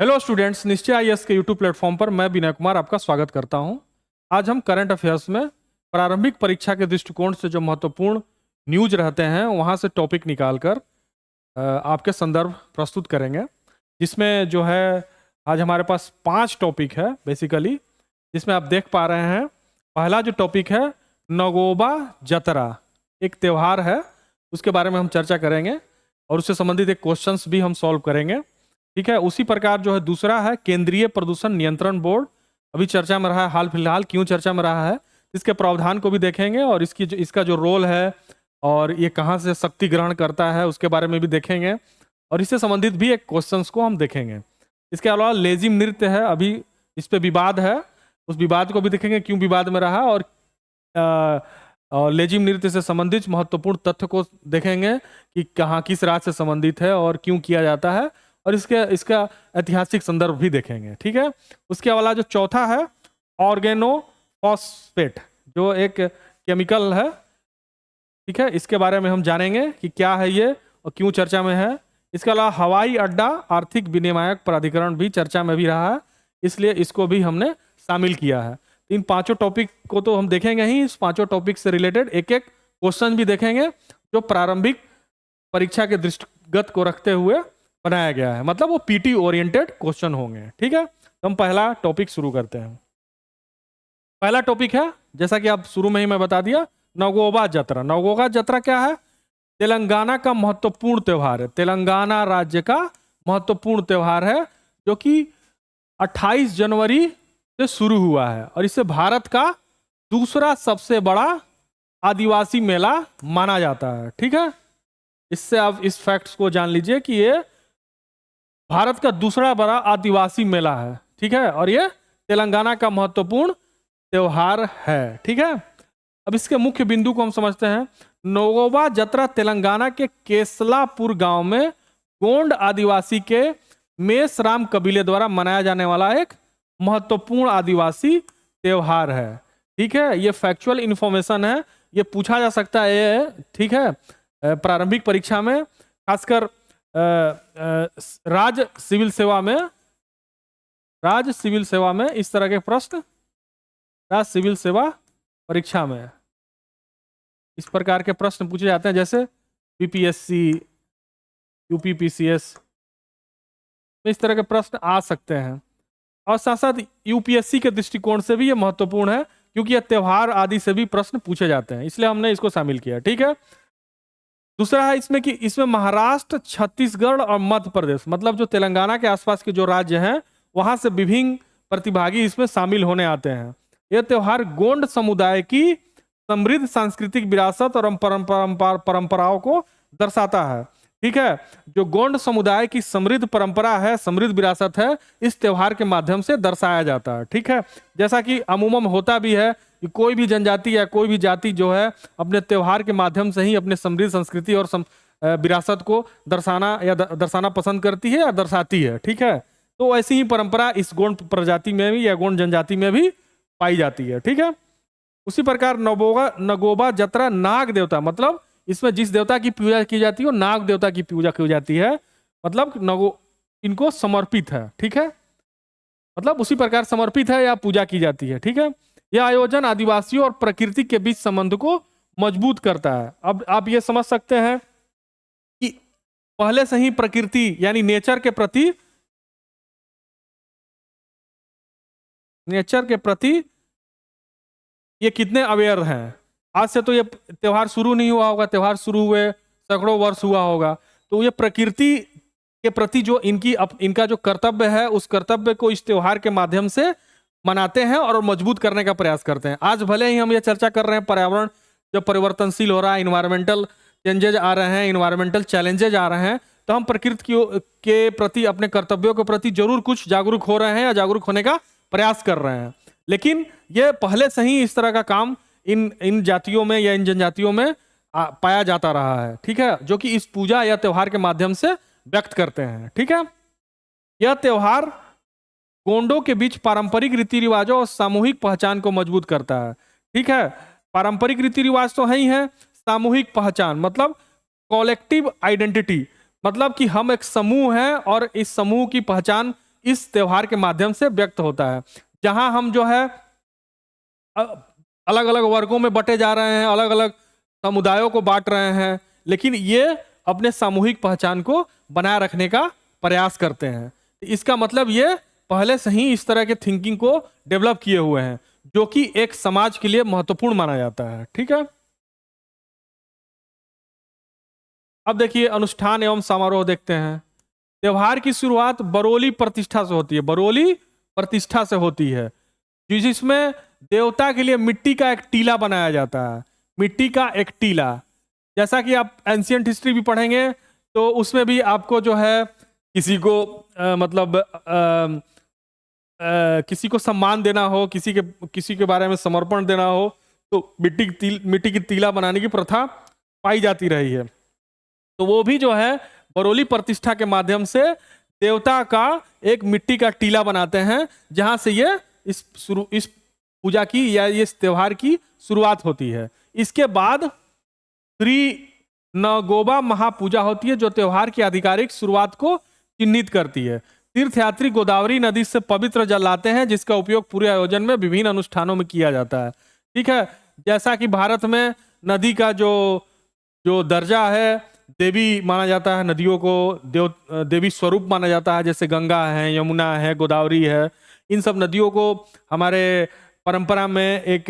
Hello students, निश्चय IAS के YouTube platform पर मैं विनय कुमार आपका स्वागत करता हूं। आज हम करंट अफेयर्स में प्रारंभिक परीक्षा के दृष्टिकोण से जो महत्वपूर्ण न्यूज रहते हैं वहां से टॉपिक निकालकर आपके संदर्भ प्रस्तुत करेंगे, जिसमें जो है आज हमारे पास 5 टॉपिक है बेसिकली, जिसमें आप देख पा रहे हैं। पहला जो टॉपिक है नगोबा जतरा, एक त्यौहार है, उसके बारे में हम चर्चा करेंगे और उससे संबंधित एक क्वेश्चंस भी हम सॉल्व करेंगे। ठीक है, उसी प्रकार जो है दूसरा है केंद्रीय प्रदूषण नियंत्रण बोर्ड, अभी चर्चा में रहा है, हाल फिलहाल क्यों चर्चा में रहा है, इसके प्रावधान को भी देखेंगे और इसका जो रोल है और ये कहाँ से शक्ति ग्रहण करता है उसके बारे में भी देखेंगे और इससे संबंधित भी एक क्वेश्चंस को हम देखेंगे। इसके अलावा लेजिम नृत्य है, अभी इस पे विवाद है, उस विवाद को भी देखेंगे, क्यों विवाद में रहा और लेजिम नृत्य से संबंधित महत्वपूर्ण तथ्य को देखेंगे कि कहाँ किस राज्य से संबंधित है और क्यों किया जाता है, और इसका ऐतिहासिक संदर्भ भी देखेंगे। ठीक है, उसके अलावा जो चौथा है ऑर्गेनोफॉस्फेट, जो एक केमिकल है, ठीक है, इसके बारे में हम जानेंगे कि क्या है ये और क्यों चर्चा में है। इसके अलावा हवाई अड्डा आर्थिक विनियामक प्राधिकरण भी चर्चा में भी रहा है, इसलिए इसको भी हमने शामिल किया है। इन 5 टॉपिक को तो हम देखेंगे ही, इस 5 टॉपिक से रिलेटेड एक एक क्वेश्चन भी देखेंगे जो प्रारंभिक परीक्षा के दृष्टिगत को रखते हुए बनाया गया है, मतलब वो पीटी ओरिएंटेड क्वेश्चन होंगे। ठीक है, तो हम पहला टॉपिक शुरू करते हैं। पहला टॉपिक है, जैसा कि आप शुरू में ही मैं बता दिया, नगोबा जतरा। नगोबा जतरा क्या है? तेलंगाना का महत्वपूर्ण त्यौहार है, तेलंगाना राज्य का महत्वपूर्ण त्यौहार है, जो कि 28 जनवरी से शुरू हुआ है और इसे भारत का दूसरा सबसे बड़ा आदिवासी मेला माना जाता है। ठीक है, इससे आप इस फैक्ट्स को जान लीजिए कि ये भारत का दूसरा बड़ा आदिवासी मेला है। ठीक है, और ये तेलंगाना का महत्वपूर्ण त्यौहार है। ठीक है, अब इसके मुख्य बिंदु को हम समझते हैं। नगोबा जतरा तेलंगाना के केसलापुर गांव में गोंड आदिवासी के मेसराम कबीले द्वारा मनाया जाने वाला एक महत्वपूर्ण आदिवासी त्यौहार है। ठीक है, ये फैक्चुअल इंफॉर्मेशन है, ये पूछा जा सकता है। ठीक है, प्रारंभिक परीक्षा में खासकर राज्य सिविल सेवा में इस तरह के प्रश्न, राज्य सिविल सेवा परीक्षा में इस प्रकार के प्रश्न पूछे जाते हैं, जैसे बीपीएससी, यूपीपीसीएस में इस तरह के प्रश्न आ सकते हैं। और साथ साथ यूपीएससी के दृष्टिकोण से भी ये महत्वपूर्ण है, क्योंकि यह त्यौहार आदि से भी प्रश्न पूछे जाते हैं, इसलिए हमने इसको शामिल किया। ठीक है, दूसरा है इसमें कि इसमें महाराष्ट्र, छत्तीसगढ़ और मध्य प्रदेश, मतलब जो तेलंगाना के आसपास के जो राज्य हैं वहां से विभिन्न प्रतिभागी इसमें शामिल होने आते हैं। यह त्यौहार गोंड समुदाय की समृद्ध सांस्कृतिक विरासत और परंपराओं को दर्शाता है। ठीक है, जो गोंड समुदाय की समृद्ध परंपरा है, समृद्ध विरासत है, इस त्यौहार के माध्यम से दर्शाया जाता है। ठीक है, जैसा कि अमूमन होता भी है कि कोई भी जनजाति या कोई भी जाति जो है अपने त्यौहार के माध्यम से ही अपने समृद्ध संस्कृति और विरासत को दर्शाना पसंद करती है या दर्शाती है। ठीक है, तो ऐसी ही परंपरा इस गोंड प्रजाति में भी या गोंड जनजाति में भी पाई जाती है। ठीक है, उसी प्रकार नगोबा जतरा नाग देवता, मतलब इसमें जिस देवता की पूजा की जाती है वो नाग देवता की पूजा की जाती है, मतलब इनको समर्पित है। ठीक है, मतलब उसी प्रकार समर्पित है या पूजा की जाती है। ठीक है, यह आयोजन आदिवासियों और प्रकृति के बीच संबंध को मजबूत करता है। अब आप ये समझ सकते हैं कि पहले से ही प्रकृति यानी नेचर के प्रति ये कितने अवेयर हैं। आज से तो ये त्यौहार शुरू नहीं हुआ होगा, त्यौहार शुरू हुए सैकड़ों वर्ष हुआ होगा, तो ये प्रकृति के प्रति जो इनका जो कर्तव्य है, उस कर्तव्य को इस त्यौहार के माध्यम से मनाते हैं और मजबूत करने का प्रयास करते हैं। आज भले ही हम ये चर्चा कर रहे हैं पर्यावरण जो परिवर्तनशील हो रहा है, इन्वायरमेंटल चेंजेज आ रहे हैं, इन्वायरमेंटल चैलेंजेज आ रहे हैं, तो हम प्रकृति के प्रति, अपने कर्तव्यों के प्रति जरूर कुछ जागरूक हो रहे हैं या जागरूक होने का प्रयास कर रहे हैं। लेकिन ये पहले से ही इस तरह का काम इन जातियों में या इन जनजातियों में पाया जाता रहा है। ठीक है, जो कि इस पूजा या त्यौहार के माध्यम से व्यक्त करते हैं। ठीक है, यह त्यौहार गोंडों के बीच पारंपरिक रीति रिवाजों और सामूहिक पहचान को मजबूत करता है। ठीक है, पारंपरिक रीति रिवाज तो है ही है, सामूहिक पहचान मतलब कॉलेक्टिव आइडेंटिटी, मतलब कि हम एक समूह हैं और इस समूह की पहचान इस त्योहार के माध्यम से व्यक्त होता है, जहां हम जो है अलग अलग वर्गों में बटे जा रहे हैं, अलग अलग समुदायों को बांट रहे हैं, लेकिन ये अपने सामूहिक पहचान को बनाए रखने का प्रयास करते हैं। इसका मतलब ये पहले से ही इस तरह के थिंकिंग को डेवलप किए हुए हैं, जो कि एक समाज के लिए महत्वपूर्ण माना जाता है। ठीक है, अब देखिए अनुष्ठान एवं समारोह देखते हैं। त्योहार की शुरुआत बरौली प्रतिष्ठा से होती है, बरौली प्रतिष्ठा से होती है, जिसमें देवता के लिए मिट्टी का एक टीला बनाया जाता है, मिट्टी का एक टीला। जैसा कि आप एंशियंट हिस्ट्री भी पढ़ेंगे तो उसमें भी आपको जो है किसी को किसी को सम्मान देना हो, किसी के बारे में समर्पण देना हो, तो मिट्टी की टीला बनाने की प्रथा पाई जाती रही है। तो वो भी जो है बरौली प्रतिष्ठा के माध्यम से देवता का एक मिट्टी का टीला बनाते हैं, जहां से ये इस पूजा की या इस त्योहार की शुरुआत होती है। इसके बाद श्री नगोबा महापूजा होती है, जो त्योहार की आधिकारिक शुरुआत को चिन्हित करती है। तीर्थयात्री गोदावरी नदी से पवित्र जल लाते हैं, जिसका उपयोग पूरे आयोजन में विभिन्न अनुष्ठानों में किया जाता है। ठीक है, जैसा कि भारत में नदी का जो दर्जा है, देवी माना जाता है, नदियों को देवी स्वरूप माना जाता है, जैसे गंगा है, यमुना है, गोदावरी है। इन सब नदियों को हमारे परंपरा में एक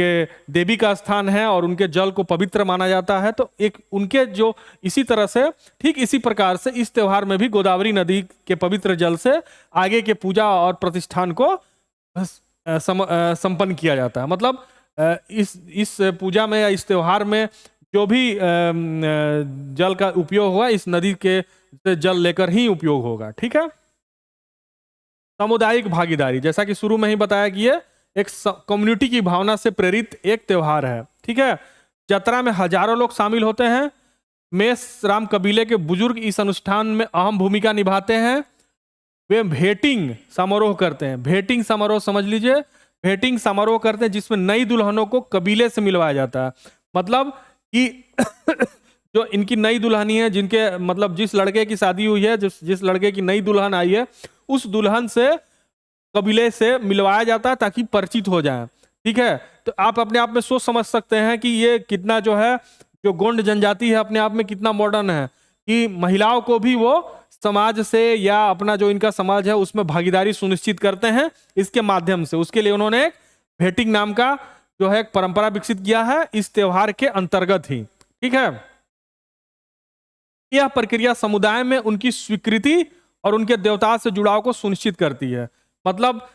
देवी का स्थान है और उनके जल को पवित्र माना जाता है। तो एक उनके जो इसी तरह से ठीक इसी प्रकार से इस त्योहार में भी गोदावरी नदी के पवित्र जल से आगे के पूजा और प्रतिष्ठान को संपन्न किया जाता है। मतलब इस पूजा में या इस त्योहार में जो भी जल का उपयोग हुआ, इस नदी के से जल लेकर ही उपयोग होगा। ठीक है, सामुदायिक भागीदारी, जैसा कि शुरू में ही बताया कि ये एक कम्युनिटी की भावना से प्रेरित एक त्योहार है। ठीक है, जतरा में हजारों लोग शामिल होते हैं। मेष राम कबीले के बुजुर्ग इस अनुष्ठान में अहम भूमिका निभाते हैं। वे भेटिंग समारोह करते हैं, भेटिंग समारोह समझ लीजिए, भेटिंग समारोह करते हैं जिसमें नई दुल्हनों को कबीले से मिलवाया जाता है। मतलब कि जो इनकी नई दुल्हनी है, जिनके मतलब जिस लड़के की शादी हुई है, जिस लड़के की नई दुल्हन आई है, उस दुल्हन से कबीले से मिलवाया जाता है ताकि परिचित हो जाए। ठीक है, तो आप अपने आप में सोच समझ सकते हैं कि ये कितना जो है, जो गोंड जनजाति है अपने आप में कितना मॉडर्न है, कि महिलाओं को भी वो समाज से या अपना जो इनका समाज है उसमें भागीदारी सुनिश्चित करते हैं इसके माध्यम से। उसके लिए उन्होंने एक भेटिंग नाम का जो है एक परंपरा विकसित किया है इस त्योहार के अंतर्गत ही। ठीक है, यह प्रक्रिया समुदाय में उनकी स्वीकृति और उनके देवता से जुड़ाव को सुनिश्चित करती है। मतलब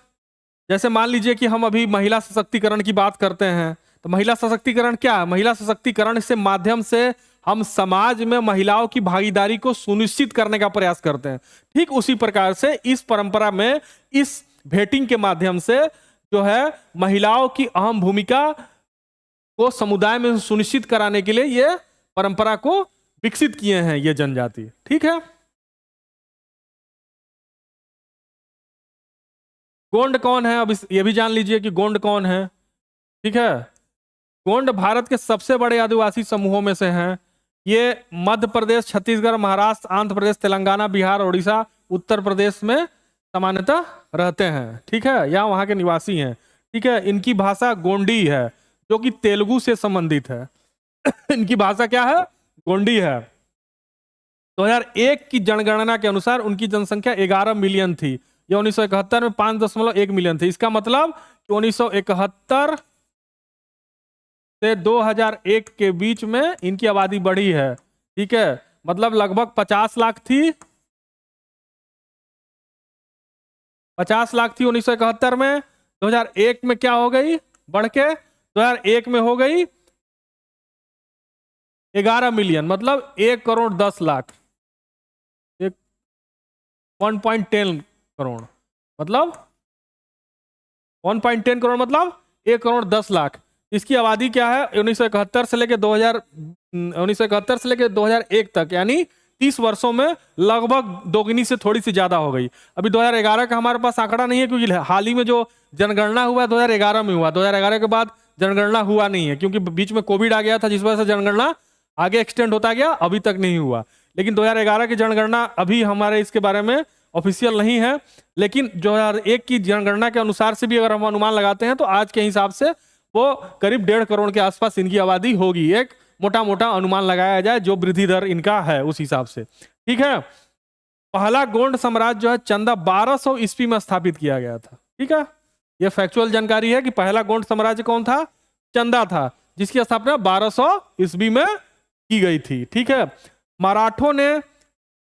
जैसे मान लीजिए कि हम अभी महिला सशक्तिकरण की बात करते हैं, तो महिला सशक्तिकरण क्या है? महिला सशक्तिकरण से माध्यम से हम समाज में महिलाओं की भागीदारी को सुनिश्चित करने का प्रयास करते हैं। ठीक उसी प्रकार से इस परंपरा में इस भेटिंग के माध्यम से जो है महिलाओं की अहम भूमिका को समुदाय में सुनिश्चित कराने के लिए ये परंपरा को विकसित किए हैं ये जनजाति। ठीक है, गोंड कौन है? अब ये भी जान लीजिए कि गोंड कौन है। ठीक है, गोंड भारत के सबसे बड़े आदिवासी समूहों में से हैं। ये मध्य प्रदेश, छत्तीसगढ़, महाराष्ट्र, आंध्र प्रदेश, तेलंगाना, बिहार, उड़ीसा, उत्तर प्रदेश में सामान्यतः रहते हैं। ठीक है, या वहां के निवासी हैं। ठीक है, इनकी भाषा गोंडी है जो कि तेलुगु से संबंधित है। इनकी भाषा क्या है? गोंडी है। 2001 की जनगणना के अनुसार उनकी जनसंख्या 11 मिलियन थी। ये 1971 में 5.1 मिलियन थी। इसका मतलब कि 1971 से 2001 के बीच में इनकी आबादी बढ़ी है। ठीक है, मतलब लगभग 50 लाख थी, 50 लाख थी 1971 में। 2001 में क्या हो गई? बढ़ के 2001 में हो गई 11 मिलियन, मतलब 1 करोड़ 10 लाख, 1.10 करोड़, मतलब 1.10 करोड़ मतलब 1 करोड़ 10 लाख। इसकी आबादी क्या है? 1971 से लेकर 2001 तक, यानी 30 वर्षों में लगभग दोगुनी से थोड़ी सी ज्यादा हो गई। अभी 2011 का हमारे पास आंकड़ा नहीं है, क्योंकि हाल ही में जो जनगणना हुआ 2011 में हुआ। 2011 के बाद जनगणना हुआ नहीं है, क्योंकि बीच में कोविड आ गया था, जिस वजह से जनगणना आगे एक्सटेंड होता गया, अभी तक नहीं हुआ। लेकिन 2011 की जनगणना अभी हमारे इसके बारे में ऑफिशियल नहीं है, लेकिन 2001 की जनगणना के अनुसार से भी अगर हम अनुमान लगाते हैं तो आज के हिसाब से वो करीब 1.5 करोड़ के आसपास इनकी आबादी होगी। एक मोटा मोटा अनुमान लगाया जाए जो वृद्धि दर इनका है उस हिसाब से, ठीक है। पहला गोंड साम्राज्य जो है चंदा 1200 ईस्वी में स्थापित किया गया था, ठीक है। यह फैक्चुअल जानकारी है कि पहला गोंड साम्राज्य कौन था? चंदा था, जिसकी स्थापना 1200 ईस्वी में की गई थी, ठीक है। मराठों ने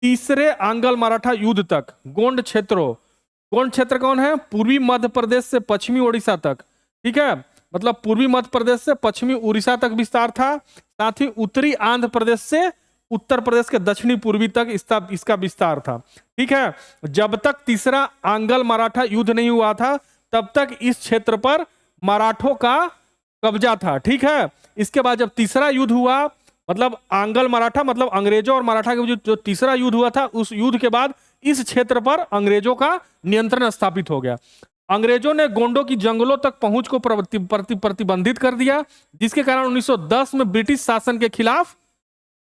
तीसरे आंग्ल मराठा युद्ध तक गोंड क्षेत्र कौन है? पूर्वी मध्य प्रदेश से पश्चिमी उड़ीसा तक, ठीक है। मतलब पूर्वी मध्य प्रदेश से पश्चिमी उड़ीसा तक विस्तार था, साथ ही उत्तरी आंध्र प्रदेश से उत्तर प्रदेश के दक्षिणी पूर्वी तक इसका विस्तार था, ठीक है। जब तक तीसरा आंग्ल मराठा युद्ध नहीं हुआ था तब तक इस क्षेत्र पर मराठों का कब्जा था, ठीक है। इसके बाद जब तीसरा युद्ध हुआ, मतलब आंग्ल मराठा मतलब अंग्रेजों और मराठा के जो तीसरा युद्ध हुआ था, उस युद्ध के बाद इस क्षेत्र पर अंग्रेजों का नियंत्रण स्थापित हो गया। अंग्रेजों ने गोंडों की जंगलों तक पहुंच को प्रतिबंधित कर दिया, जिसके कारण 1910 में ब्रिटिश शासन के खिलाफ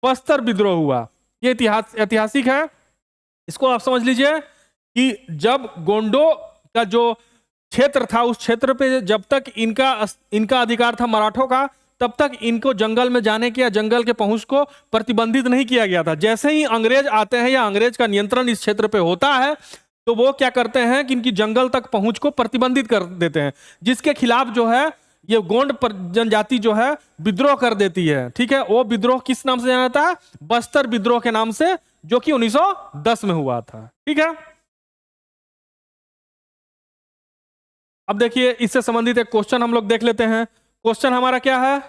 बस्तर विद्रोह हुआ। ये ऐतिहासिक है, इसको आप समझ लीजिए कि जब गोंडों का जो क्षेत्र था उस क्षेत्र पे जब तक इनका अधिकार था मराठों का, तब तक इनको जंगल में जाने की या जंगल के पहुंच को प्रतिबंधित नहीं किया गया था। जैसे ही अंग्रेज आते हैं या अंग्रेज का नियंत्रण इस क्षेत्र पे होता है तो वो क्या करते हैं कि इनकी जंगल तक पहुंच को प्रतिबंधित कर देते हैं, जिसके खिलाफ जो है ये गोंड जनजाति जो है विद्रोह कर देती है, ठीक है। वो विद्रोह किस नाम से जाना जाता है? बस्तर विद्रोह के नाम से, जो कि 1910 में हुआ था, ठीक है। अब देखिए इससे संबंधित एक क्वेश्चन हम लोग देख लेते हैं। क्वेश्चन हमारा क्या है?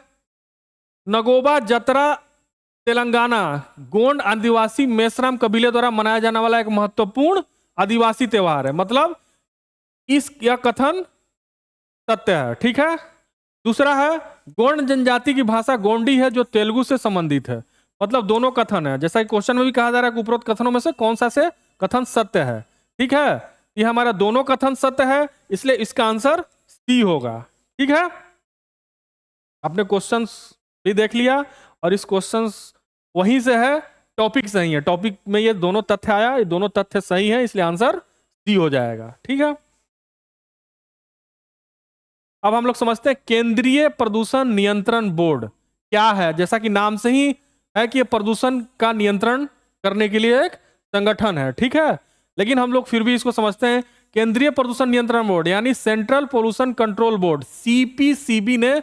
नगोबा जतरा तेलंगाना गोंड आदिवासी मेश्राम कबीले द्वारा मनाया जाने वाला एक महत्वपूर्ण आदिवासी त्योहार है। मतलब यह कथन सत्य है, ठीक है। दूसरा है गोंड जनजाति की भाषा गोंडी है जो तेलुगु से संबंधित है। मतलब दोनों कथन है, जैसा कि क्वेश्चन में भी कहा जा रहा है कि उपरोक्त कथनों में से कौन सा से कथन सत्य है, ठीक है। ये हमारा दोनों कथन सत्य है, इसलिए इसका आंसर सी होगा, ठीक है। आपने क्वेश्चंस भी देख लिया और इस क्वेश्चंस वहीं से है, टॉपिक सही है, टॉपिक में ये दोनों तथ्य आया, ये दोनों तथ्य सही है, इसलिए आंसर सी हो जाएगा, ठीक है। अब हम लोग समझते हैं केंद्रीय प्रदूषण नियंत्रण बोर्ड क्या है। जैसा कि नाम से ही है कि ये प्रदूषण का नियंत्रण करने के लिए एक संगठन है, ठीक है। लेकिन हम लोग फिर भी इसको समझते हैं केंद्रीय प्रदूषण नियंत्रण बोर्ड यानी central pollution control board CPCB ने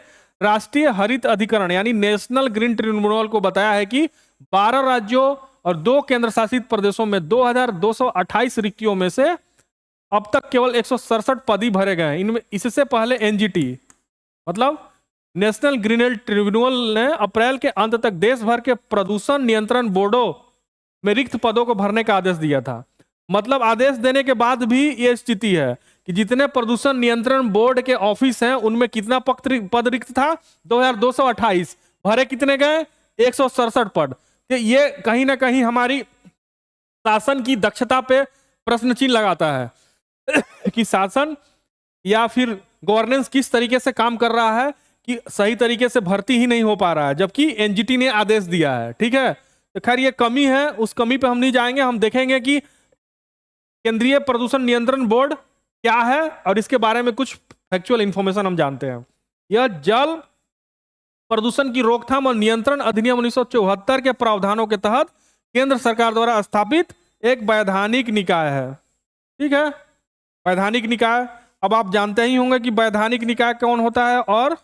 राष्ट्रीय हरित अधिकरण यानी नेशनल ग्रीन ट्रिब्यूनल को बताया है कि 12 राज्यों और 2 केंद्र शासित प्रदेशों में 2228 रिक्तियों में से अब तक केवल 167 पद ही भरे गए। इनमें इससे पहले एनजीटी मतलब नेशनल ग्रीन ट्रिब्यूनल ने अप्रैल के अंत तक देश भर के प्रदूषण नियंत्रण बोर्डों में रिक्त पदों को भरने का आदेश दिया था। मतलब आदेश देने के बाद भी ये स्थिति है कि जितने प्रदूषण नियंत्रण बोर्ड के ऑफिस हैं उनमें कितना पद रिक्त था? 2228। भरे कितने गए? 167 पद। तो ये कहीं ना कहीं हमारी शासन की दक्षता पे प्रश्न चिन्ह लगाता है कि शासन या फिर गवर्नेंस किस तरीके से काम कर रहा है कि सही तरीके से भर्ती ही नहीं हो पा रहा है, जबकि एनजीटी ने आदेश दिया है, ठीक है। तो खैर ये कमी है, उस कमी पे हम नहीं जाएंगे। हम देखेंगे कि केंद्रीय प्रदूषण नियंत्रण बोर्ड क्या है और इसके बारे में कुछ फैक्चुअल इंफॉर्मेशन हम जानते हैं। यह जल प्रदूषण की रोकथाम और नियंत्रण अधिनियम 1974 के प्रावधानों के तहत केंद्र सरकार द्वारा स्थापित एक वैधानिक निकाय है, ठीक है। वैधानिक निकाय, अब आप जानते ही होंगे कि वैधानिक निकाय कौन होता है और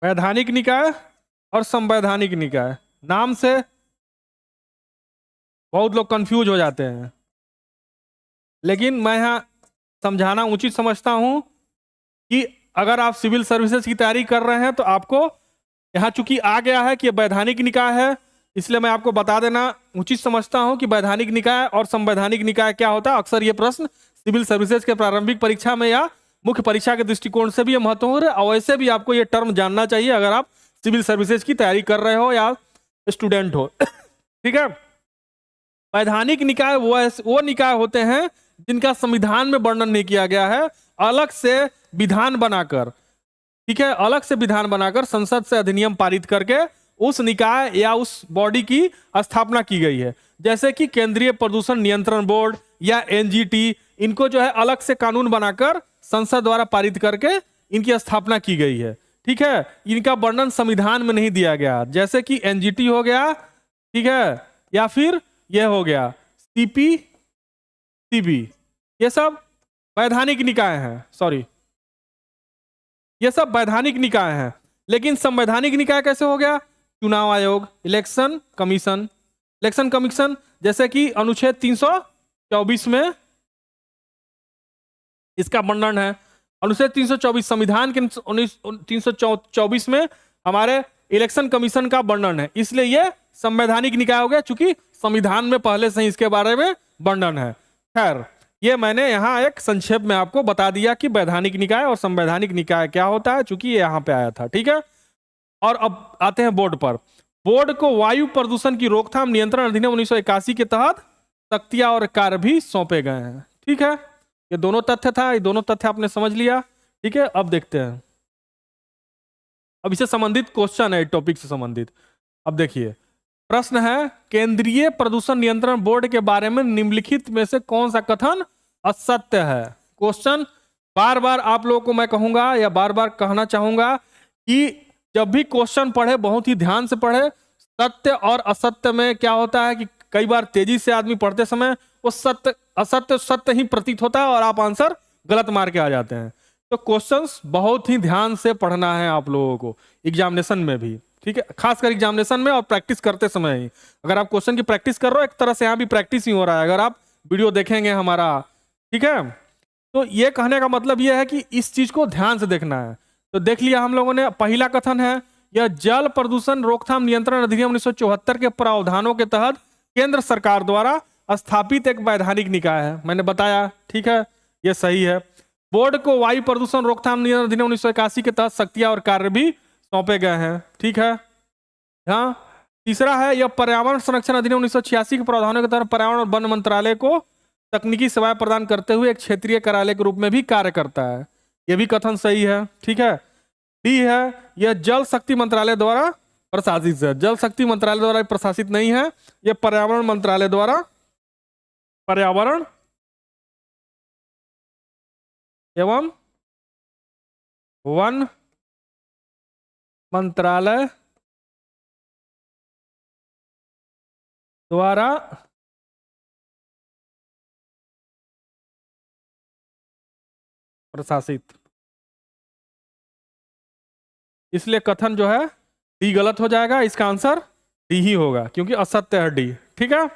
वैधानिक निकाय और संवैधानिक निकाय नाम से बहुत लोग कंफ्यूज हो जाते हैं, लेकिन मैं यहां समझाना उचित समझता हूं कि अगर आप सिविल सर्विसेज की तैयारी कर रहे हैं तो आपको यहां चूंकि आ गया है कि वैधानिक निकाय है, इसलिए मैं आपको बता देना उचित समझता हूं कि वैधानिक निकाय और संवैधानिक निकाय क्या होता है। अक्सर ये प्रश्न सिविल सर्विसेज के प्रारंभिक परीक्षा में या मुख्य परीक्षा के दृष्टिकोण से भी ये महत्वपूर्ण है और वैसे भी आपको ये टर्म जानना चाहिए अगर आप सिविल सर्विसेज की तैयारी कर रहे हो या स्टूडेंट हो, ठीक है। वैधानिक निकाय वो निकाय होते हैं जिनका संविधान में वर्णन नहीं किया गया है, अलग से विधान बनाकर, ठीक है, अलग से विधान बनाकर संसद से अधिनियम पारित करके उस निकाय या उस बॉडी की स्थापना की गई है। जैसे कि केंद्रीय प्रदूषण नियंत्रण बोर्ड या एनजीटी, इनको जो है अलग से कानून बनाकर संसद द्वारा पारित करके इनकी स्थापना की गई है। ठीक है, इनका वर्णन संविधान में नहीं दिया गया, जैसे कि एनजीटी हो गया, ठीक है, या फिर यह हो गया सीपी, ये सब वैधानिक निकाय हैं। सॉरी, ये सब वैधानिक निकाय हैं। लेकिन संवैधानिक निकाय कैसे हो गया? चुनाव आयोग, इलेक्शन कमीशन, जैसे कि अनुच्छेद 324 में इसका वर्णन है। अनुच्छेद 324 संविधान के 324 में हमारे इलेक्शन कमीशन का वर्णन है, इसलिए ये संवैधानिक निकाय हो गया, चूंकि संविधान में पहले से ही इसके बारे में वर्णन है। खैर, ये मैंने यहाँ एक संक्षेप में आपको बता दिया कि वैधानिक निकाय और संवैधानिक निकाय क्या होता है, चूंकि ये यहाँ पे आया था। ठीक है, और अब आते हैं बोर्ड पर। बोर्ड को वायु प्रदूषण की रोकथाम नियंत्रण अधिनियम 1981 के तहत शक्तियां और कार्य भी सौंपे गए हैं। ठीक है, ये दोनों तथ्य था, ये दोनों तथ्य आपने समझ लिया। ठीक है, अब देखते हैं, अब इससे संबंधित क्वेश्चन है, टॉपिक से संबंधित। अब देखिए, प्रश्न है, केंद्रीय प्रदूषण नियंत्रण बोर्ड के बारे में निम्नलिखित में से कौन सा कथन असत्य है? क्वेश्चन बार बार आप लोगों को मैं कहूंगा या बार बार कहना चाहूंगा कि जब भी क्वेश्चन पढ़े बहुत ही ध्यान से पढ़े। सत्य और असत्य में क्या होता है कि कई बार तेजी से आदमी पढ़ते समय वो सत्य असत्य सत्य ही प्रतीत होता है और आप आंसर गलत मार के आ जाते हैं। तो क्वेश्चंस बहुत ही ध्यान से पढ़ना है आप लोगों को एग्जामिनेशन में भी। ठीक है, खासकर एग्जामिनेशन में और प्रैक्टिस करते समय ही। अगर आप क्वेश्चन की प्रैक्टिस कर रहे हो, एक तरह से यहाँ भी प्रैक्टिस ही हो रहा है अगर आप वीडियो देखेंगे हमारा। ठीक है, तो ये कहने का मतलब ये है कि इस चीज को ध्यान से देखना है। तो देख लिया हम लोगों ने, पहला कथन है, यह जल प्रदूषण रोकथाम नियंत्रण अधिनियम 1974 के प्रावधानों के तहत केंद्र सरकार द्वारा स्थापित एक वैधानिक निकाय है, मैंने बताया। ठीक है, यह सही है। बोर्ड को वायु प्रदूषण रोकथाम नियंत्रण अधिनियम 1981 के तहत शक्तियां और कार्य भी सौंपे गए हैं। ठीक है, हाँ। तीसरा है, यह पर्यावरण संरक्षण अधिनियम 1986 के प्रावधानों के तहत पर्यावरण और वन मंत्रालय को तकनीकी सेवाएं प्रदान करते हुए एक क्षेत्रीय कार्यालय के रूप में भी कार्य करता है, यह भी कथन सही है। ठीक है, डी है, यह जल शक्ति मंत्रालय द्वारा प्रशासित है। जल शक्ति मंत्रालय द्वारा प्रशासित नहीं है, यह पर्यावरण मंत्रालय द्वारा, पर्यावरण एवं वन मंत्रालय द्वारा प्रशासित। इसलिए कथन जो है डी गलत हो जाएगा, इसका आंसर डी ही होगा क्योंकि असत्य है डी। ठीक है,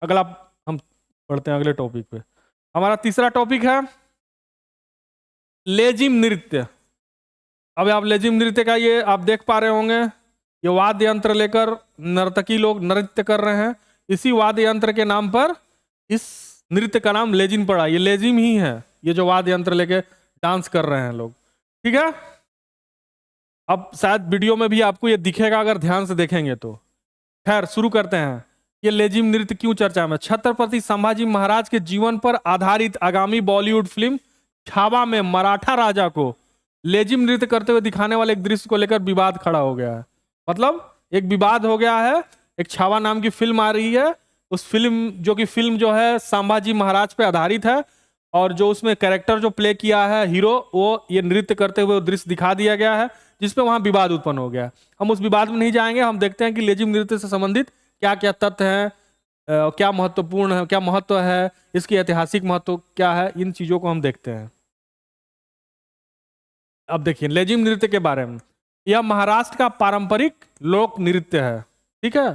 अगला हम पढ़ते हैं अगले टॉपिक पे। हमारा तीसरा टॉपिक है लेजिम नृत्य। अब आप लेजिम नृत्य का ये आप देख पा रहे होंगे, ये वाद्य यंत्र लेकर नर्तकी लोग नृत्य कर रहे हैं। इसी वाद्य यंत्र के नाम पर इस नृत्य का नाम लेजिम पड़ा, ये लेजिम ही है, ये जो वाद्य यंत्र लेके डांस कर रहे हैं लोग। ठीक है, अब शायद वीडियो में भी आपको ये दिखेगा अगर ध्यान से देखेंगे तो। खैर, शुरू करते हैं। ये लेजिम नृत्य क्यों चर्चा में? छत्रपति संभाजी महाराज के जीवन पर आधारित आगामी बॉलीवुड फिल्म छावा में मराठा राजा को लेजिम नृत्य करते हुए दिखाने वाले एक दृश्य को लेकर विवाद खड़ा हो गया है। मतलब एक विवाद हो गया है, एक छावा नाम की फिल्म आ रही है, उस फिल्म जो है संभाजी महाराज पे आधारित है, और जो उसमें कैरेक्टर जो प्ले किया है हीरो, वो ये नृत्य करते हुए दृश्य दिखा दिया गया है, जिसपे वहां विवाद उत्पन्न हो गया। हम उस विवाद में नहीं जाएंगे, हम देखते हैं कि लेजिम नृत्य से संबंधित क्या क्या तथ्य हैं, क्या महत्वपूर्ण है, क्या महत्व है, इसकी ऐतिहासिक महत्व क्या है, इन चीजों को हम देखते हैं। अब देखिए लेजिम नृत्य के बारे में, यह महाराष्ट्र का पारंपरिक लोक नृत्य है। ठीक है,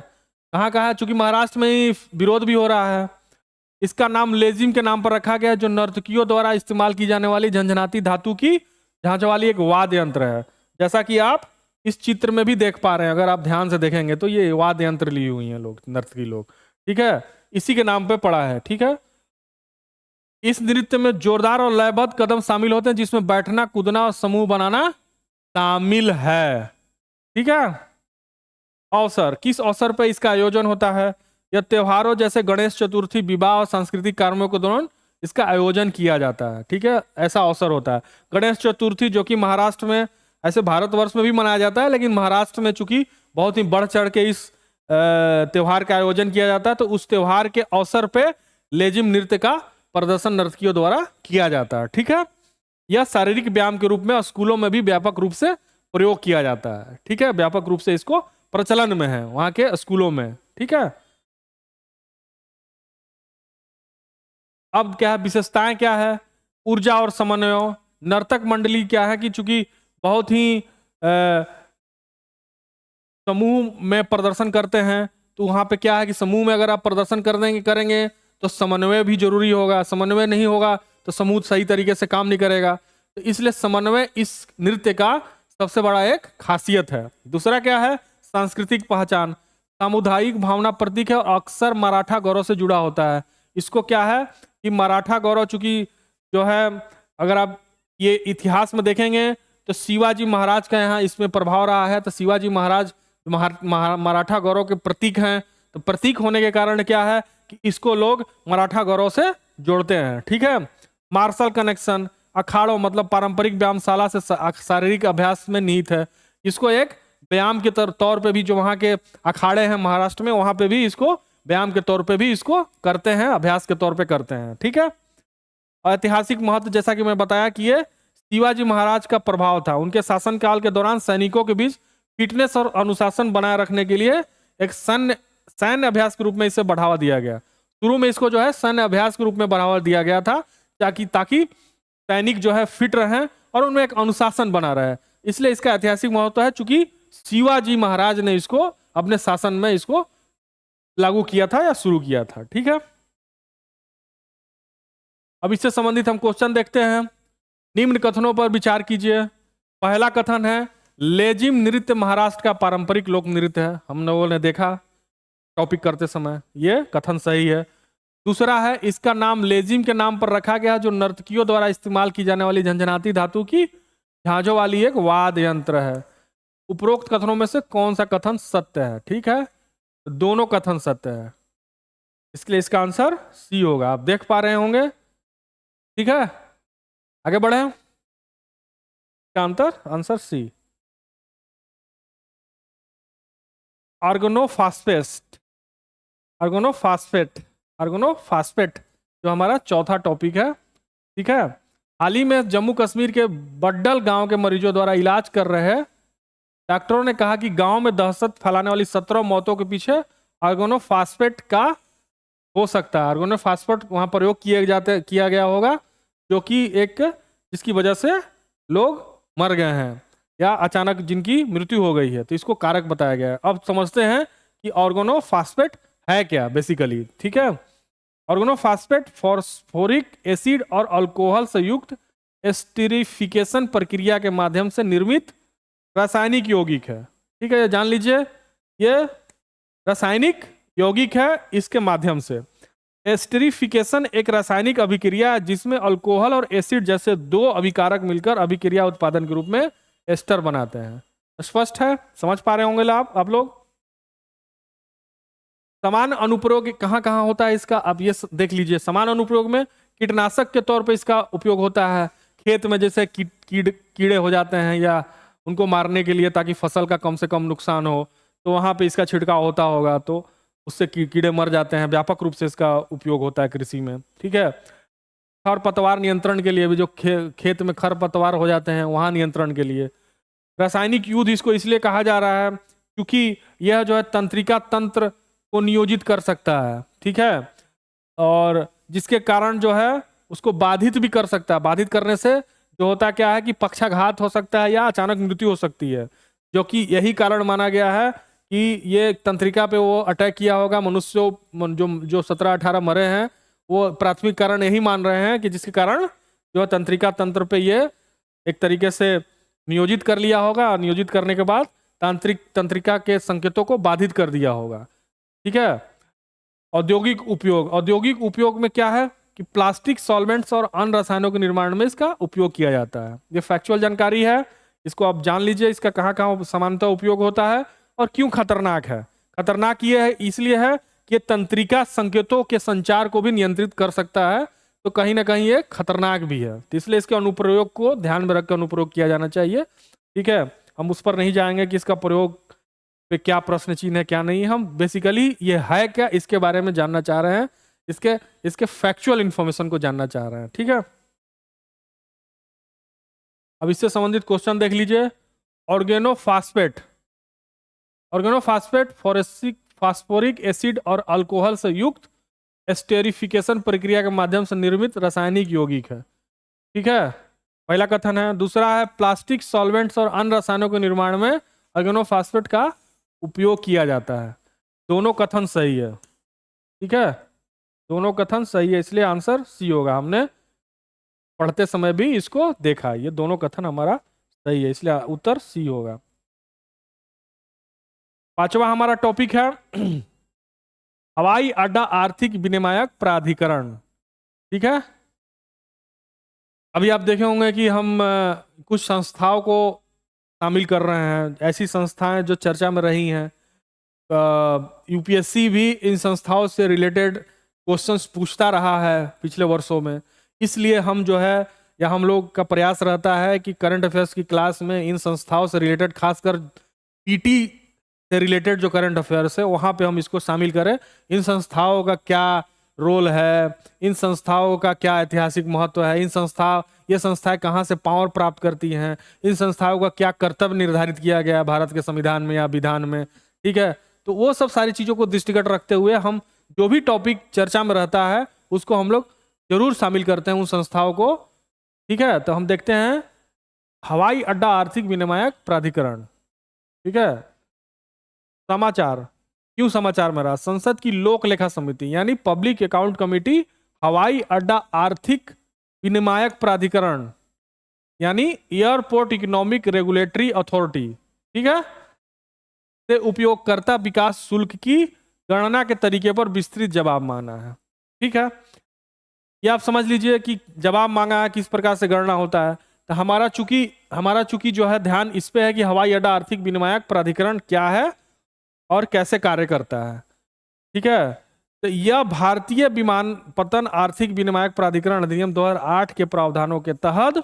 कहाँ कहाँ है, चूंकि महाराष्ट्र में ही विरोध भी हो रहा है। इसका नाम लेजिम के नाम पर रखा गया है, जो नर्तकियों द्वारा इस्तेमाल की जाने वाली झंझनाती धातु की झांझ वाली एक वाद्य यंत्र है। जैसा कि आप इस चित्र में भी देख पा रहे हैं, अगर आप ध्यान से देखेंगे तो ये वाद्य यंत्र ली हुई हैं लोग, नर्तकी लोग। ठीक है, इसी के नाम पे पड़ा है। ठीक है, इस नृत्य में जोरदार और लयबद्ध कदम शामिल होते हैं, जिसमें बैठना, कूदना और समूह बनाना शामिल है। ठीक है, अवसर, किस अवसर पर इसका आयोजन होता है? यह त्योहारों जैसे गणेश चतुर्थी, विवाह और सांस्कृतिक कार्यक्रमों के दौरान इसका आयोजन किया जाता है। ठीक है, ऐसा अवसर होता है। गणेश चतुर्थी जो कि महाराष्ट्र में ऐसे भारतवर्ष में भी मनाया जाता है, लेकिन महाराष्ट्र में चूंकि बहुत ही बढ़ चढ़ के इस त्योहार का आयोजन किया जाता है, तो उस त्योहार के अवसर पे लेजिम नृत्य का प्रदर्शन नर्तकियों द्वारा किया जाता है। ठीक है, यह शारीरिक व्यायाम के रूप में स्कूलों में भी व्यापक रूप से प्रयोग किया जाता है। ठीक है, व्यापक रूप से इसको प्रचलन में है वहां के स्कूलों में। ठीक है, अब क्या है, विशेषताएं क्या है, ऊर्जा और समन्वय। नर्तक मंडली क्या है कि चूंकि बहुत ही समूह में प्रदर्शन करते हैं, तो वहां पे क्या है कि समूह में अगर आप प्रदर्शन करेंगे तो समन्वय भी जरूरी होगा। समन्वय नहीं होगा तो समूह सही तरीके से काम नहीं करेगा, तो इसलिए समन्वय इस नृत्य का सबसे बड़ा एक खासियत है। दूसरा क्या है, सांस्कृतिक पहचान, सामुदायिक भावना प्रतीक है और अक्सर मराठा गौरव से जुड़ा होता है। इसको क्या है कि मराठा गौरव चूंकि जो है, अगर आप ये इतिहास में देखेंगे तो शिवाजी महाराज का यहाँ इसमें प्रभाव रहा है। तो शिवाजी महाराज मराठा गौरव के प्रतीक हैं, तो प्रतीक होने के कारण क्या है कि इसको लोग मराठा गौरव से जोड़ते हैं। ठीक है, मार्शल कनेक्शन, अखाड़ों मतलब पारंपरिक व्यायामशाला से शारीरिक अभ्यास में निहित है। इसको एक व्यायाम के तौर पे भी, जो वहाँ के अखाड़े हैं महाराष्ट्र में, वहां पे भी इसको व्यायाम के तौर पे भी इसको करते हैं, अभ्यास के तौर पे करते हैं। ठीक है, ऐतिहासिक महत्व, जैसा कि मैं बताया कि ये शिवाजी महाराज का प्रभाव था। उनके शासनकाल के दौरान सैनिकों के बीच फिटनेस और अनुशासन बनाए रखने के लिए एक सैन्य अभ्यास के रूप में इसे बढ़ावा दिया गया। शुरू में इसको जो है सैन्य अभ्यास के रूप में बढ़ावा दिया गया था, ताकि सैनिक जो है फिट रहे और उनमें एक अनुशासन बना रहे। इसलिए इसका ऐतिहासिक महत्व है, चूंकि शिवाजी महाराज ने इसको अपने शासन में इसको लागू किया था या शुरू किया था। ठीक है, अब इससे संबंधित हम क्वेश्चन देखते हैं। निम्न कथनों पर विचार कीजिए। पहला कथन है, लेजिम नृत्य महाराष्ट्र का पारंपरिक लोक नृत्य है। हम लोगों ने देखा टॉपिक करते समय, ये कथन सही है। दूसरा है, इसका नाम लेजिम के नाम पर रखा गया, जो नर्तकियों द्वारा इस्तेमाल की जाने वाली झंझनाती धातु की झांझों वाली एक वाद्य यंत्र है। उपरोक्त कथनों में से कौन सा कथन सत्य है? ठीक है, दोनों कथन सत्य है, इसलिए इसका आंसर सी होगा। आप देख पा रहे होंगे। ठीक है, आगे बढ़े। इसका आंसर सी। आर्गोनोफास्फेट जो हमारा चौथा टॉपिक है। ठीक है, हाल ही में जम्मू कश्मीर के बड्डल गांव के मरीजों द्वारा इलाज कर रहे डॉक्टरों ने कहा कि गांव में दहशत फैलाने वाली 17 मौतों के पीछे आर्गोनोफास्फेट का हो सकता है। आर्गोनोफास्फेट वहां प्रयोग किया गया होगा, जो कि एक जिसकी वजह से लोग मर गए हैं या अचानक जिनकी मृत्यु हो गई है, तो इसको कारक बताया गया है। अब समझते हैं कि ऑर्गेनोफॉस्फेट है क्या बेसिकली। ठीक है, ऑर्गेनोफॉस्फेट फॉस्फोरिक एसिड और अल्कोहल से युक्त एस्टरिफिकेशन प्रक्रिया के माध्यम से निर्मित रासायनिक यौगिक है। ठीक है, ये जान लीजिए, ये रासायनिक यौगिक है। इसके माध्यम से एस्टरिफिकेशन एक रासायनिक अभिक्रिया है जिसमें अल्कोहल और एसिड जैसे दो अभिकारक मिलकर अभिक्रिया उत्पादन के रूप में एस्टर बनाते हैं। स्पष्ट है, समझ पा रहे होंगे आप लोग। समान अनुप्रयोग कहां कहां होता है इसका, आप ये देख लीजिए। समान अनुप्रयोग में कीटनाशक के तौर पे इसका उपयोग होता है। खेत में जैसे कीड़े हो जाते हैं या उनको मारने के लिए, ताकि फसल का कम से कम नुकसान हो, तो वहां पे इसका छिड़काव होता होगा, तो उससे कीड़े मर जाते हैं। व्यापक रूप से इसका उपयोग होता है कृषि में। ठीक है, खरपतवार नियंत्रण के लिए भी, जो खेत में खरपतवार हो जाते हैं वहां नियंत्रण के लिए। रासायनिक युद्ध इसको इसलिए कहा जा रहा है क्योंकि यह जो है तंत्रिका तंत्र को नियोजित कर सकता है। ठीक है, और जिसके कारण जो है उसको बाधित भी कर सकता है। बाधित करने से जो होता क्या है कि पक्षाघात हो सकता है या अचानक मृत्यु हो सकती है, जो कि यही कारण माना गया है कि ये तंत्रिका पे वो अटैक किया होगा। मनुष्यों जो 17-18 मरे हैं, वो प्राथमिक कारण यही मान रहे हैं कि जिसके कारण जो तंत्रिका तंत्र पे ये एक तरीके से नियोजित कर लिया होगा, और नियोजित करने के बाद तंत्रिका के संकेतों को बाधित कर दिया होगा। ठीक है, औद्योगिक उपयोग में क्या है कि प्लास्टिक सॉल्वेंट्स और अन्य रसायनों के निर्माण में इसका उपयोग किया जाता है। ये फैक्चुअल जानकारी है, इसको आप जान लीजिए, इसका कहाँ कहाँ सामान्यतः उपयोग होता है और क्यों खतरनाक है। खतरनाक ये है इसलिए है कि ये तंत्रिका संकेतों के संचार को भी नियंत्रित कर सकता है, तो कहीं ना कहीं ये खतरनाक भी है। तो इसलिए इसके अनुप्रयोग को ध्यान में रखकर अनुप्रयोग किया जाना चाहिए। ठीक है, हम उस पर नहीं जाएंगे कि इसका प्रयोग पे क्या प्रश्न चिन्ह है क्या नहीं। हम बेसिकली ये है क्या इसके बारे में जानना चाह रहे हैं, इसके इसके फैक्चुअल इंफॉर्मेशन को जानना चाह रहे हैं। ठीक है, अब इससे संबंधित क्वेश्चन देख लीजिए। ऑर्गेनोफॉस्फेट, ऑर्गेनोफॉस्फेट फास्फोरिक एसिड और अल्कोहल से युक्त एस्टेरिफिकेशन प्रक्रिया के माध्यम से निर्मित रासायनिक यौगिक है। ठीक है, पहला कथन है। दूसरा है प्लास्टिक सॉल्वेंट्स और अन्य रसायनों के निर्माण में ऑर्गेनोफॉस्फेट का उपयोग किया जाता है। दोनों कथन सही है। ठीक है, दोनों कथन सही है, इसलिए आंसर सी होगा। हमने पढ़ते समय भी इसको देखा, ये दोनों कथन हमारा सही है, इसलिए उत्तर सी होगा। पांचवा हमारा टॉपिक है हवाई अड्डा आर्थिक विनियामक प्राधिकरण। ठीक है, अभी आप देखे होंगे कि हम कुछ संस्थाओं को शामिल कर रहे हैं, ऐसी संस्थाएं जो चर्चा में रही हैं। यूपीएससी भी इन संस्थाओं से रिलेटेड क्वेश्चंस पूछता रहा है पिछले वर्षों में, इसलिए हम जो है या हम लोग का प्रयास रहता है कि करंट अफेयर्स की क्लास में इन संस्थाओं से रिलेटेड, खासकर पीटी से रिलेटेड जो करंट अफेयर्स है वहाँ पे हम इसको शामिल करें। इन संस्थाओं का क्या रोल है, इन संस्थाओं का क्या ऐतिहासिक महत्व है, ये संस्थाएं कहाँ से पावर प्राप्त करती हैं, इन संस्थाओं का क्या कर्तव्य निर्धारित किया गया है भारत के संविधान में या विधान में। ठीक है, तो वो सब सारी चीज़ों को दृष्टिगत रखते हुए हम जो भी टॉपिक चर्चा में रहता है उसको हम लोग जरूर शामिल करते हैं उन संस्थाओं को। ठीक है, तो हम देखते हैं हवाई अड्डा आर्थिक विनियामक प्राधिकरण। ठीक है, समाचार, क्यों समाचार में रहा? संसद की लोक लेखा समिति यानी पब्लिक अकाउंट कमेटी हवाई अड्डा आर्थिक विनियामक प्राधिकरण यानी एयरपोर्ट इकोनॉमिक रेगुलेटरी अथॉरिटी, ठीक है, से उपयोगकर्ता विकास शुल्क की गणना के तरीके पर विस्तृत जवाब मांगा है। ठीक है, ये आप समझ लीजिए कि जवाब मांगा है किस प्रकार से गणना होता है। तो हमारा चूंकि जो है ध्यान इस पे है कि हवाई अड्डा आर्थिक विनियामक प्राधिकरण क्या है और कैसे कार्य करता है। ठीक है, तो यह भारतीय विमानपत्तन आर्थिक विनियामक प्राधिकरण अधिनियम 2008 के प्रावधानों के तहत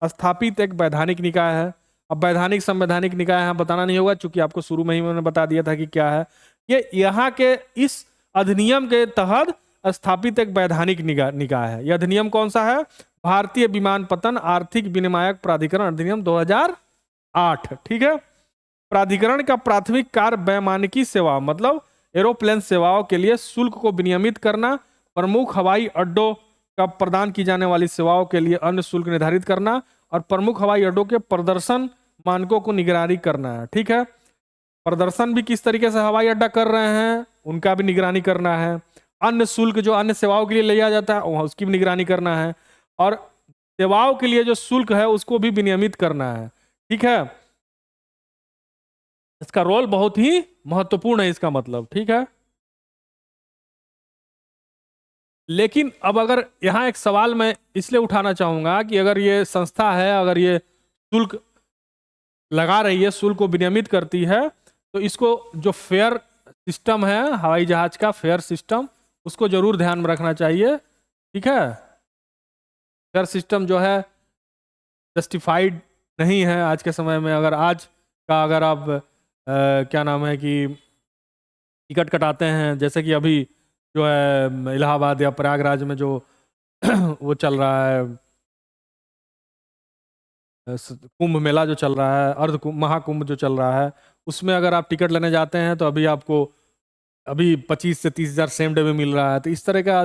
स्थापित एक वैधानिक निकाय है। अब वैधानिक संवैधानिक निकाय यहाँ बताना नहीं होगा, चूंकि आपको शुरू में ही मैंने बता दिया था कि क्या है। ये यहाँ के इस अधिनियम के तहत स्थापित एक वैधानिक निकाय है। यह अधिनियम कौन सा है? भारतीय विमानपत्तन आर्थिक विनियामक प्राधिकरण अधिनियम 2008। ठीक है, प्राधिकरण का प्राथमिक कार्य वैमानिकी सेवा मतलब एरोप्लेन सेवाओं के लिए शुल्क को विनियमित करना, प्रमुख हवाई अड्डों का प्रदान की जाने वाली सेवाओं के लिए अन्य शुल्क निर्धारित करना और प्रमुख हवाई अड्डों के प्रदर्शन मानकों को निगरानी करना है। ठीक है, प्रदर्शन भी किस तरीके से हवाई अड्डा कर रहे हैं उनका भी निगरानी करना है, अन्य शुल्क जो अन्य सेवाओं के लिए लिया जाता है उसकी भी निगरानी करना है, और सेवाओं के लिए जो शुल्क है उसको भी विनियमित करना है। ठीक है, इसका रोल बहुत ही महत्वपूर्ण है इसका मतलब। ठीक है, लेकिन अब अगर यहाँ एक सवाल मैं इसलिए उठाना चाहूंगा कि अगर ये संस्था है, अगर ये शुल्क लगा रही है, शुल्क को विनियमित करती है, तो इसको जो फेयर सिस्टम है हवाई जहाज का फेयर सिस्टम उसको जरूर ध्यान में रखना चाहिए। ठीक है, फेयर सिस्टम जो है जस्टिफाइड नहीं है आज के समय में। अगर आज का अगर आप क्या नाम है कि टिकट कटाते हैं, जैसे कि अभी जो है इलाहाबाद या प्रयागराज में जो वो चल रहा है कुंभ मेला जो चल रहा है, अर्ध कुंभ महाकुंभ जो चल रहा है, उसमें अगर आप टिकट लेने जाते हैं तो अभी 25 से 30 हज़ार सेम डे में मिल रहा है। तो इस तरह का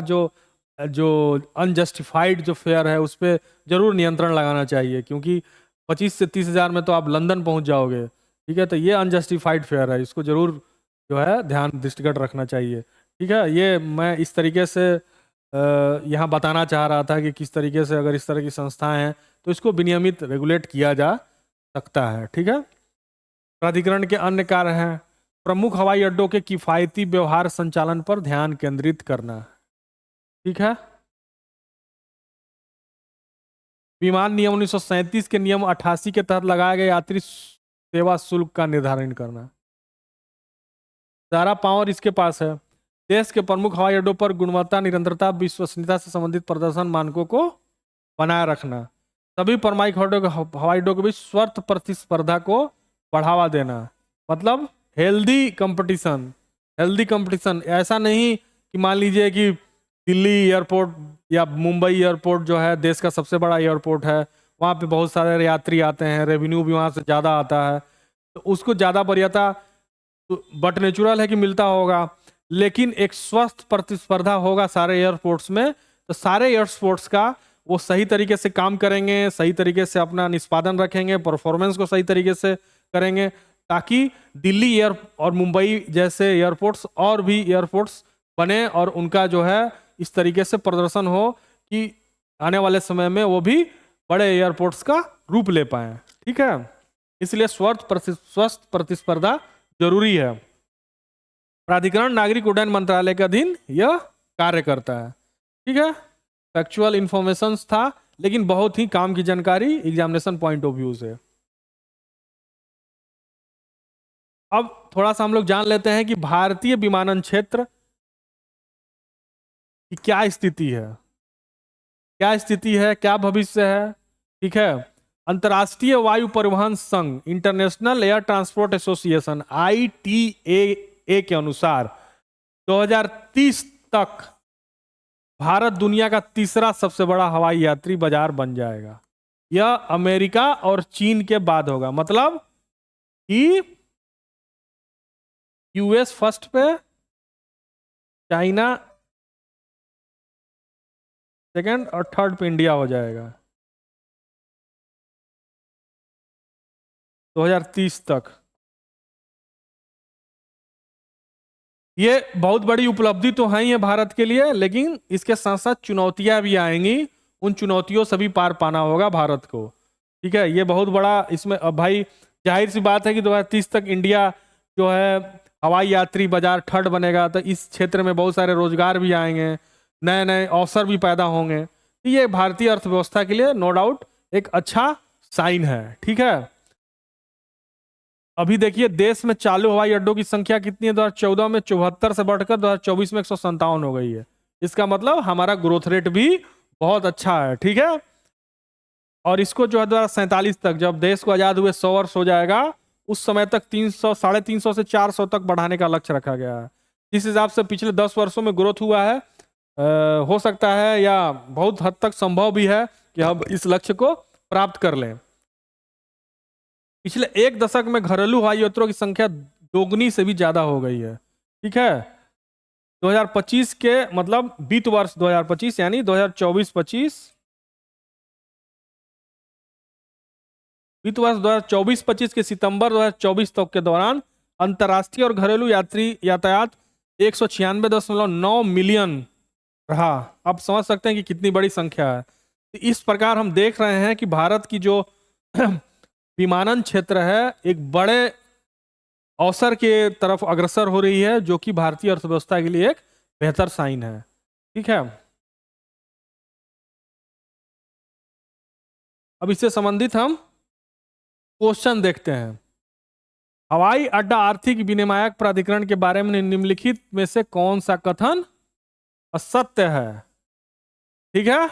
जो अनजस्टिफाइड जो फेयर है उस पर जरूर नियंत्रण लगाना चाहिए, क्योंकि 25 से 30 हज़ार में तो आप लंदन पहुंच जाओगे। ठीक है, तो ये अनजस्टिफाइड फेयर है, इसको जरूर जो है ध्यान दृष्टिगत रखना चाहिए। ठीक है, ये मैं इस तरीके से यहाँ बताना चाह रहा था कि किस तरीके से अगर इस तरह की संस्थाएं हैं तो इसको विनियमित रेगुलेट किया जा सकता है। ठीक है, प्राधिकरण के अन्य कार्य हैं प्रमुख हवाई अड्डों के किफायती व्यवहार संचालन पर ध्यान केंद्रित करना। ठीक है, विमान नियम 1937 के नियम 88 के तहत लगाए गए यात्री सेवा शुल्क का निर्धारण करना। सारा पावर इसके पास है। देश के प्रमुख हवाई अड्डों पर गुणवत्ता, निरंतरता, विश्वसनीयता से संबंधित प्रदर्शन मानकों को बनाए रखना। सभी परमाणु हवाई अड्डों के बीच स्वस्थ प्रतिस्पर्धा को बढ़ावा देना, मतलब हेल्दी कंपटीशन। हेल्दी कंपटीशन, ऐसा नहीं कि मान लीजिए कि दिल्ली एयरपोर्ट या मुंबई एयरपोर्ट जो है देश का सबसे बड़ा एयरपोर्ट है, वहाँ पे बहुत सारे यात्री आते हैं, रेवेन्यू भी वहाँ से ज़्यादा आता है, तो उसको ज़्यादा वरीयता बट नेचुरल है कि मिलता होगा। लेकिन एक स्वस्थ प्रतिस्पर्धा होगा सारे एयरपोर्ट्स में, तो सारे एयरपोर्ट्स का वो सही तरीके से काम करेंगे, सही तरीके से अपना निष्पादन रखेंगे, परफॉर्मेंस को सही तरीके से करेंगे, ताकि दिल्ली एयर और मुंबई जैसे एयरपोर्ट्स और भी एयरपोर्ट्स बने और उनका जो है इस तरीके से प्रदर्शन हो कि आने वाले समय में वो भी बड़े एयरपोर्ट्स का रूप ले पाए। ठीक है, इसलिए स्वस्थ प्रतिस्पर्धा जरूरी है। प्राधिकरण नागरिक उड्डयन मंत्रालय के अधीन यह कार्य करता है। ठीक है, फैक्चुअल इंफॉर्मेशन था लेकिन बहुत ही काम की जानकारी एग्जामिनेशन पॉइंट ऑफ व्यू से। अब थोड़ा सा हम लोग जान लेते हैं कि भारतीय विमानन क्षेत्र की क्या स्थिति है, क्या स्थिति है, क्या भविष्य है। ठीक है, अंतर्राष्ट्रीय वायु परिवहन संघ international air transport association ITAA के अनुसार 2030 तक भारत दुनिया का तीसरा सबसे बड़ा हवाई यात्री बाजार बन जाएगा। यह अमेरिका और चीन के बाद होगा, मतलब कि यूएस फर्स्ट पे, चाइना सेकंड और थर्ड पे इंडिया हो जाएगा 2030 तक। ये बहुत बड़ी उपलब्धि तो है ही है भारत के लिए, लेकिन इसके साथ साथ चुनौतियां भी आएंगी, उन चुनौतियों से भी पार पाना होगा भारत को। ठीक है, ये बहुत बड़ा इसमें अब भाई जाहिर सी बात है कि 2030 तक इंडिया जो है हवाई यात्री बाजार थर्ड बनेगा, तो इस क्षेत्र में बहुत सारे रोजगार भी आएंगे, नए नए अवसर भी पैदा होंगे। तो ये भारतीय अर्थव्यवस्था के लिए नो डाउट एक अच्छा साइन है। ठीक है, अभी देखिए देश में चालू हवाई अड्डों की संख्या कितनी है, 2014 में 74 से बढ़कर 2024 में 157 हो गई है। इसका मतलब हमारा ग्रोथ रेट भी बहुत अच्छा है। ठीक है, और इसको जो है 2047 तक, जब देश को आजाद हुए 100 वर्ष हो जाएगा, उस समय तक 300 350 से 400 तक बढ़ाने का लक्ष्य रखा गया है। इस हिसाब से पिछले 10 वर्षों में ग्रोथ हुआ है। हो सकता है या बहुत हद तक संभव भी है कि हम इस लक्ष्य को प्राप्त कर लें। पिछले एक दशक में घरेलू हवाई यात्रियों की संख्या दोगुनी से भी ज्यादा हो गई है। ठीक है, 2025 के मतलब वित्त वर्ष 2025 यानी 2024-25 वित्त वर्ष 2024-25 के सितंबर 2024 तक के दौरान अंतर्राष्ट्रीय और घरेलू यात्री यातायात 196.9 मिलियन रहा। आप समझ सकते हैं कि कितनी बड़ी संख्या है। तो इस प्रकार हम देख रहे हैं कि भारत की जो विमानन क्षेत्र है एक बड़े अवसर के तरफ अग्रसर हो रही है, जो कि भारतीय अर्थव्यवस्था के लिए एक बेहतर साइन है। ठीक है, अब इससे संबंधित हम क्वेश्चन देखते हैं। हवाई अड्डा आर्थिक विनियामक प्राधिकरण के बारे में निम्नलिखित में से कौन सा कथन असत्य है? ठीक है,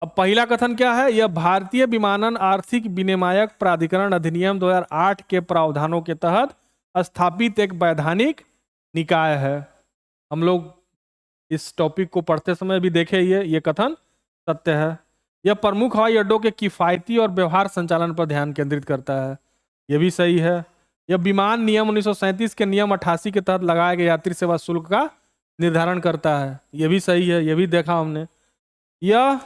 अब पहला कथन क्या है? यह भारतीय विमानन आर्थिक विनियामक प्राधिकरण अधिनियम 2008 के प्रावधानों के तहत स्थापित एक वैधानिक निकाय है। हम लोग इस टॉपिक को पढ़ते समय भी देखे ये कथन सत्य है। यह प्रमुख हवाई अड्डों के किफायती और व्यवहार संचालन पर ध्यान केंद्रित करता है। यह भी सही है। यह विमान नियम 1937 के नियम 88 के तहत लगाए गए यात्री सेवा शुल्क का निर्धारण करता है। यह भी सही है, यह भी देखा हमने। यह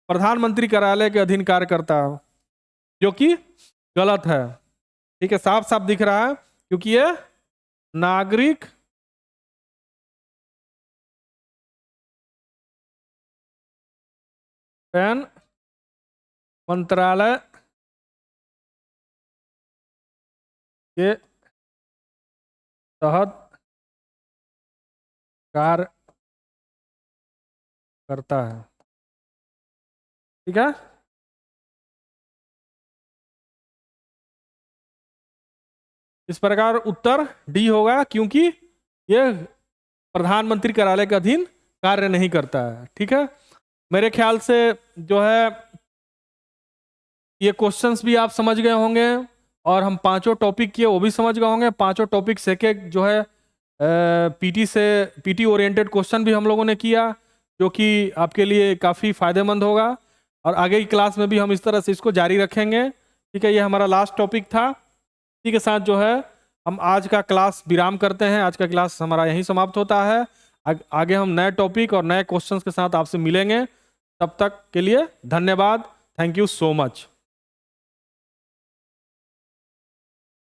प्रधानमंत्री कार्यालय के अधीन कार्य करता है, जो कि गलत है। ठीक है, साफ साफ दिख रहा है, क्योंकि यह नागरिक उड्डयन मंत्रालय के तहत कार्य करता है। ठीक है, इस प्रकार उत्तर डी होगा, क्योंकि यह प्रधानमंत्री कार्यालय के अधीन कार्य नहीं करता है। ठीक है, मेरे ख्याल से जो है ये क्वेश्चंस भी आप समझ गए होंगे और हम पांचों टॉपिक किए वो भी समझ गए होंगे। पांचों टॉपिक से एक जो है पीटी ओरिएंटेड क्वेश्चन भी हम लोगों ने किया, जो कि आपके लिए काफ़ी फायदेमंद होगा और आगे की क्लास में भी हम इस तरह से इसको जारी रखेंगे। ठीक है, ये हमारा लास्ट टॉपिक था। इसी के साथ जो है हम आज का क्लास विराम करते हैं। आज का क्लास हमारा यहीं समाप्त होता है। आगे हम नए टॉपिक और नए क्वेश्चंस के साथ आपसे मिलेंगे। तब तक के लिए धन्यवाद। Thank you so much.